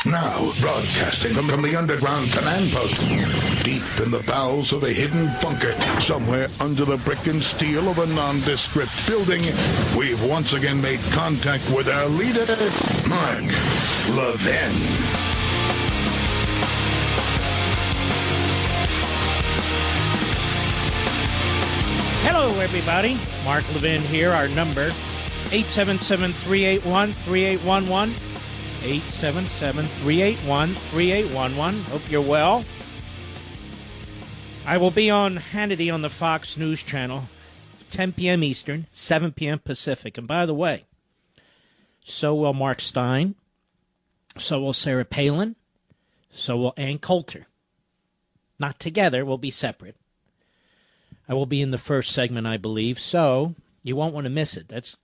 Now, broadcasting from the underground command post, deep in the bowels of a hidden bunker, somewhere under the brick and steel of a nondescript building, we've once again made contact with our leader, Mark Levin. Hello, everybody. Mark Levin here. Our number, 877-381-3811. 877-381-3811. Hope you're well. I will be on Hannity on the Fox News Channel, 10 p.m. Eastern, 7 p.m. Pacific. And by the way, so will Mark Stein, so will Sarah Palin, so will Ann Coulter. Not together, we'll be separate. I will be in the first segment, I believe, so you won't want to miss it. That's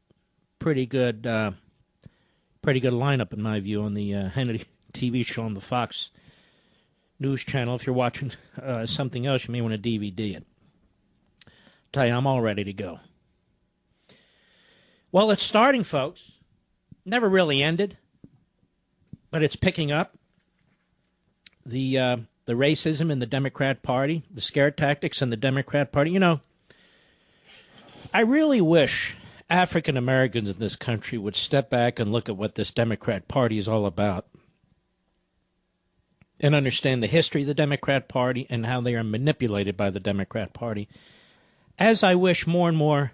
pretty good lineup, in my view, on the Hannity TV show on the Fox News Channel. If you're watching something else, you may want to DVD it. Tell you, I'm all ready to go. Well, it's starting, folks. Never really ended, but it's picking up. The racism in the Democrat Party, the scare tactics in the Democrat Party. You know, I really wish African Americans in this country would step back and look at what this Democrat Party is all about and understand the history of the Democrat Party and how they are manipulated by the Democrat Party, as I wish more and more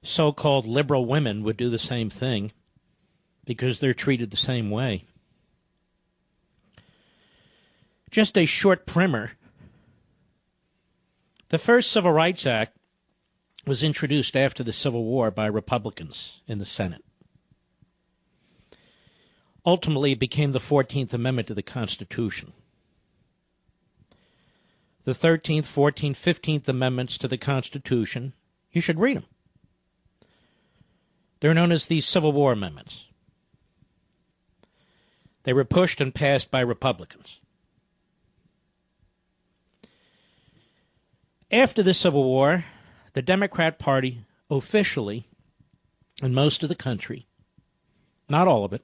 so-called liberal women would do the same thing because they're treated the same way. Just a short primer. The first Civil Rights Act was introduced after the Civil War by Republicans in the Senate. Ultimately, it became the 14th Amendment to the Constitution. The 13th, 14th, 15th Amendments to the Constitution, you should read them. They're known as the Civil War Amendments. They were pushed and passed by Republicans. After the Civil War, the Democrat Party officially, in most of the country, not all of it,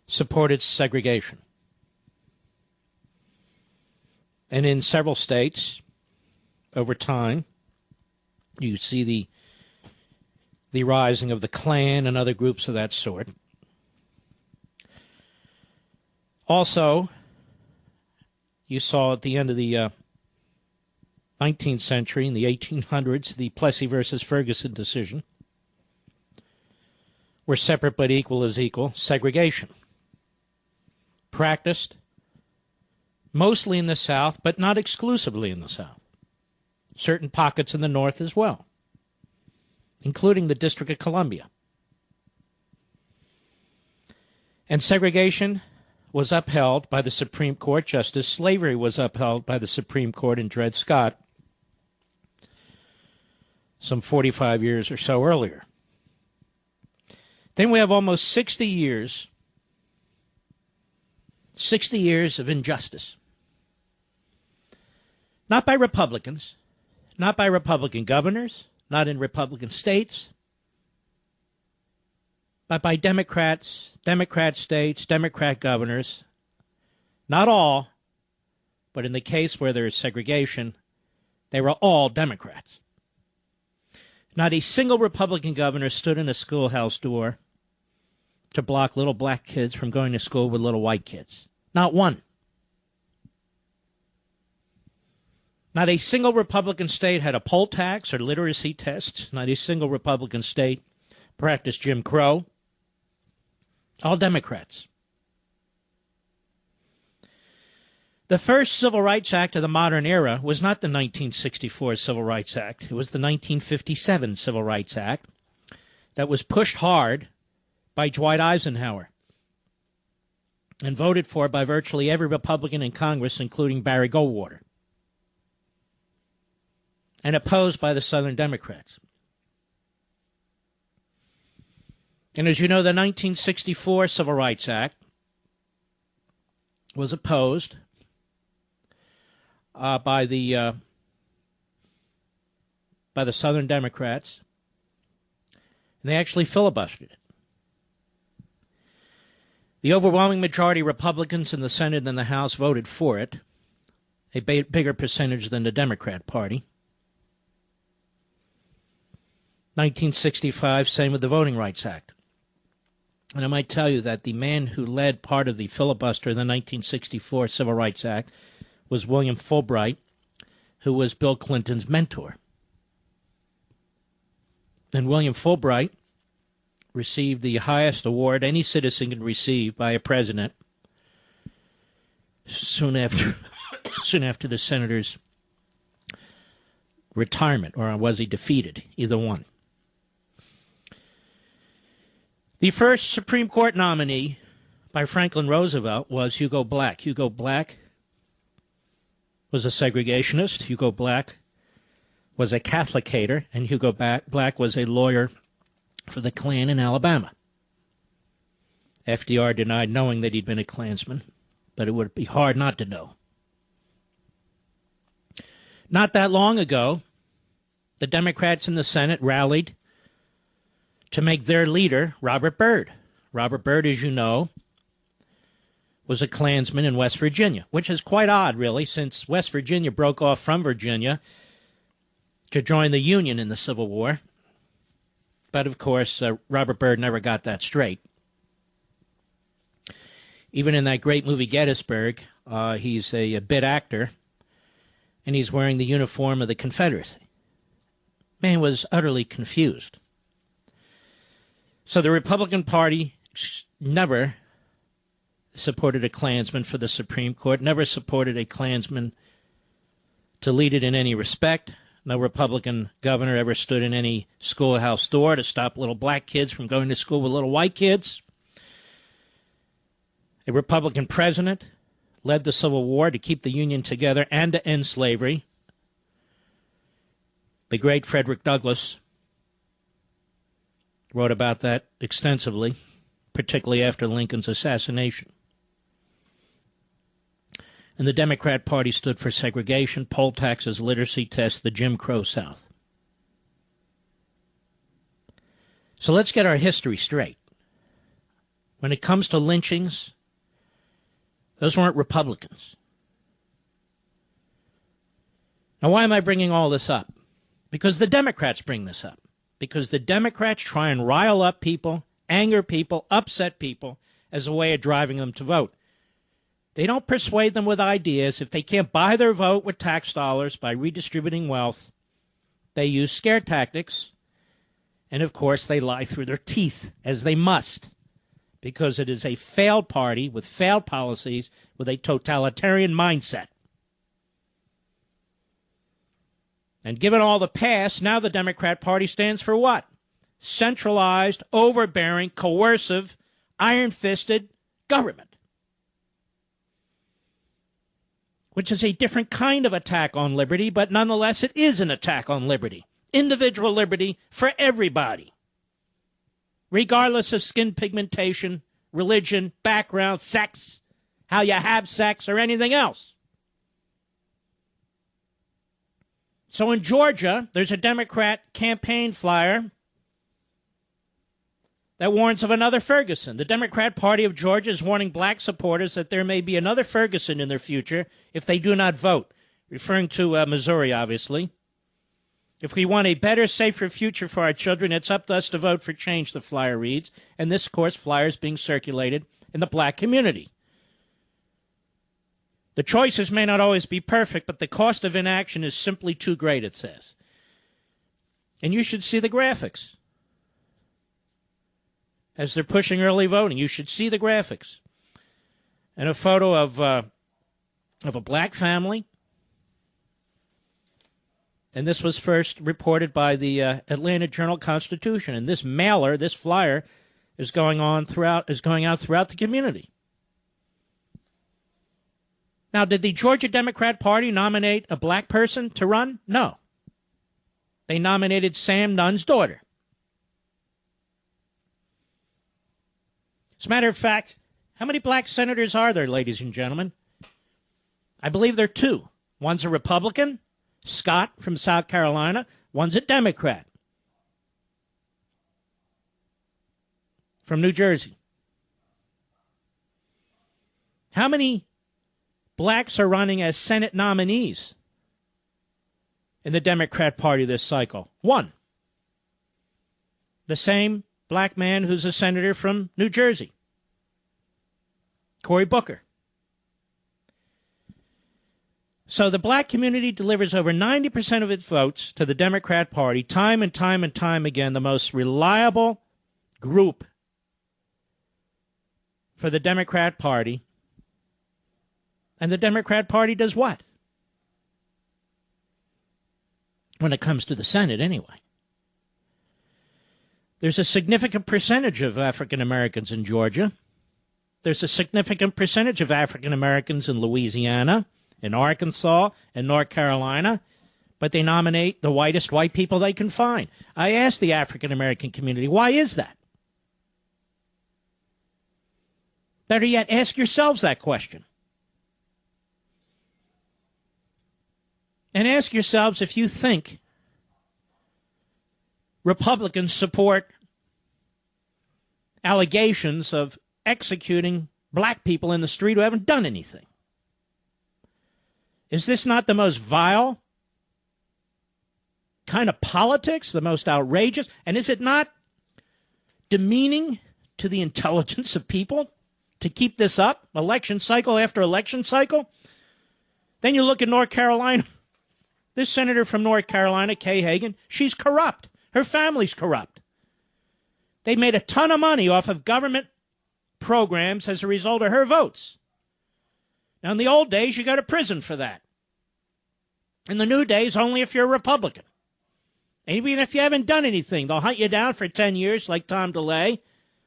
supported segregation. And in several states, over time, you see the rising of the Klan and other groups of that sort. Also, you saw at the end of the 19th century, in the 1800s, the Plessy versus Ferguson decision, where separate but equal is equal, segregation. Practiced mostly in the South, but not exclusively in the South. Certain pockets in the North as well, including the District of Columbia. And segregation was upheld by the Supreme Court, just as slavery was upheld by the Supreme Court in Dred Scott some 45 years or so earlier. Then we have almost 60 years of injustice. Not by Republicans, not by Republican governors, not in Republican states, but by Democrats, Democrat states, Democrat governors. Not all, but in the case where there is segregation, they were all Democrats. Not a single Republican governor stood in a schoolhouse door to block little black kids from going to school with little white kids. Not one. Not a single Republican state had a poll tax or literacy tests. Not a single Republican state practiced Jim Crow. All Democrats. The first Civil Rights Act of the modern era was not the 1964 Civil Rights Act. It was the 1957 Civil Rights Act that was pushed hard by Dwight Eisenhower and voted for by virtually every Republican in Congress, including Barry Goldwater, and opposed by the Southern Democrats. And as you know, the 1964 Civil Rights Act was opposed by the Southern Democrats, and they actually filibustered it. The overwhelming majority of Republicans in the Senate and the House voted for it, a bigger percentage than the Democrat Party. 1965, same with the Voting Rights Act. And I might tell you that the man who led part of the filibuster of the 1964 Civil Rights Act was William Fulbright, who was Bill Clinton's mentor. And William Fulbright received the highest award any citizen can receive by a president soon after the senator's retirement, or was he defeated? Either one. The first Supreme Court nominee by Franklin Roosevelt was Hugo Black. Hugo Black was a segregationist. Hugo Black was a Catholic hater, and Hugo Black was a lawyer for the Klan in Alabama. FDR denied knowing that he'd been a Klansman, but it would be hard not to know. Not that long ago, the Democrats in the Senate rallied to make their leader Robert Byrd. Robert Byrd, as you know, was a Klansman in West Virginia, which is quite odd, really, since West Virginia broke off from Virginia to join the Union in the Civil War. But, of course, Robert Byrd never got that straight. Even in that great movie Gettysburg, he's a bit actor, and he's wearing the uniform of the Confederacy. Man was utterly confused. So the Republican Party never supported a Klansman for the Supreme Court, never supported a Klansman to lead it in any respect. No Republican governor ever stood in any schoolhouse door to stop little black kids from going to school with little white kids. A Republican president led the Civil War to keep the Union together and to end slavery. The great Frederick Douglass wrote about that extensively, particularly after Lincoln's assassination. And the Democrat Party stood for segregation, poll taxes, literacy tests, the Jim Crow South. So let's get our history straight. When it comes to lynchings, those weren't Republicans. Now, why am I bringing all this up? Because the Democrats bring this up. Because the Democrats try and rile up people, anger people, upset people as a way of driving them to vote. They don't persuade them with ideas. If they can't buy their vote with tax dollars by redistributing wealth, they use scare tactics. And, of course, they lie through their teeth, as they must, because it is a failed party with failed policies with a totalitarian mindset. And given all the past, now the Democrat Party stands for what? Centralized, overbearing, coercive, iron-fisted government. Which is a different kind of attack on liberty, but nonetheless it is an attack on liberty. Individual liberty for everybody. Regardless of skin pigmentation, religion, background, sex, how you have sex, or anything else. So in Georgia, there's a Democrat campaign flyer that warns of another Ferguson. The Democrat Party of Georgia is warning black supporters that there may be another Ferguson in their future if they do not vote, referring to Missouri, obviously. If we want a better, safer future for our children, it's up to us to vote for change, the flyer reads. And this, of course, flyer is being circulated in the black community. The choices may not always be perfect, but the cost of inaction is simply too great, it says. And you should see the graphics. As they're pushing early voting, you should see the graphics. And a photo of a black family. And this was first reported by the Atlanta Journal-Constitution. And this mailer, this flyer, is going out throughout the community. Now, did the Georgia Democrat Party nominate a black person to run? No. They nominated Sam Nunn's daughter. As a matter of fact, how many black senators are there, ladies and gentlemen? I believe there are two. One's a Republican, Scott from South Carolina. One's a Democrat from New Jersey. How many blacks are running as Senate nominees in the Democrat Party this cycle? One. The same black man who's a senator from New Jersey, Cory Booker. So the black community delivers over 90% of its votes to the Democrat Party time and time and time again, the most reliable group for the Democrat Party. And the Democrat Party does what? When it comes to the Senate, anyway. There's a significant percentage of African Americans in Georgia. There's a significant percentage of African Americans in Louisiana, in Arkansas, and North Carolina, but they nominate the whitest white people they can find. I asked the African American community, why is that? Better yet, ask yourselves that question. And ask yourselves if you think Republicans support allegations of executing black people in the street who haven't done anything. Is this not the most vile kind of politics, the most outrageous? And is it not demeaning to the intelligence of people to keep this up, election cycle after election cycle? Then you look at North Carolina. This senator from North Carolina, Kay Hagan, she's corrupt. Her family's corrupt. They made a ton of money off of government programs as a result of her votes. Now, in the old days, you go to prison for that. In the new days, only if you're a Republican. And even if you haven't done anything, they'll hunt you down for 10 years like Tom DeLay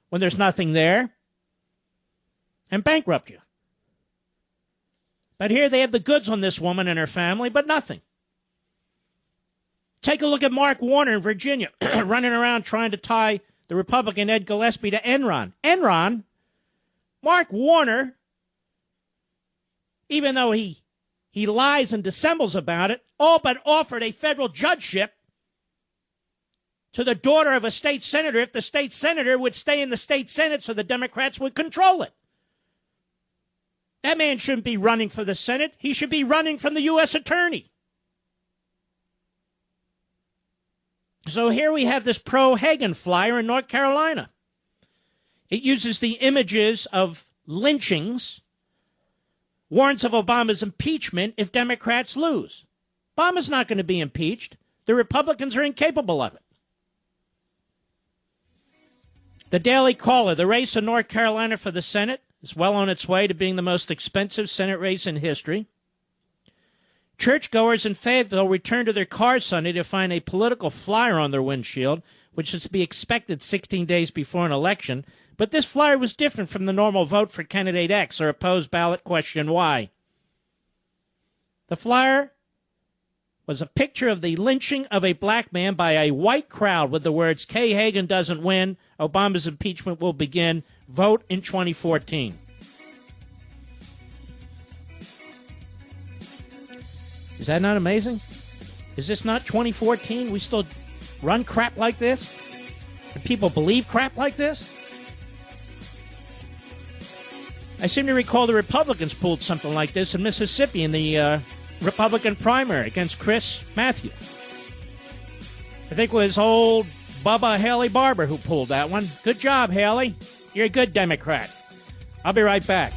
when there's nothing there and bankrupt you. But here they have the goods on this woman and her family, but nothing. Take a look at Mark Warner in Virginia, running around trying to tie the Republican Ed Gillespie to Enron. Enron, Mark Warner, even though he lies and dissembles about it, all but offered a federal judgeship to the daughter of a state senator if the state senator would stay in the state Senate so the Democrats would control it. That man shouldn't be running for the Senate. He should be running from the U.S. attorney. So here we have this pro-Hagan flyer in North Carolina. It uses the images of lynchings, warrants of Obama's impeachment if Democrats lose. Obama's not going to be impeached. The Republicans are incapable of it. The Daily Caller, the race in North Carolina for the Senate is well on its way to being the most expensive Senate race in history. Churchgoers in Fayetteville returned to their cars Sunday to find a political flyer on their windshield, which is to be expected 16 days before an election. But this flyer was different from the normal vote for candidate X or opposed ballot question Y. The flyer was a picture of the lynching of a black man by a white crowd with the words, Kay Hagan doesn't win, Obama's impeachment will begin, vote in 2014. Is that not amazing? Is this not 2014? We still run crap like this? And people believe crap like this? I seem to recall the Republicans pulled something like this in Mississippi in the Republican primary against Chris Matthews. I think it was old Bubba Haley Barber who pulled that one. Good job, Haley. You're a good Democrat. I'll be right back.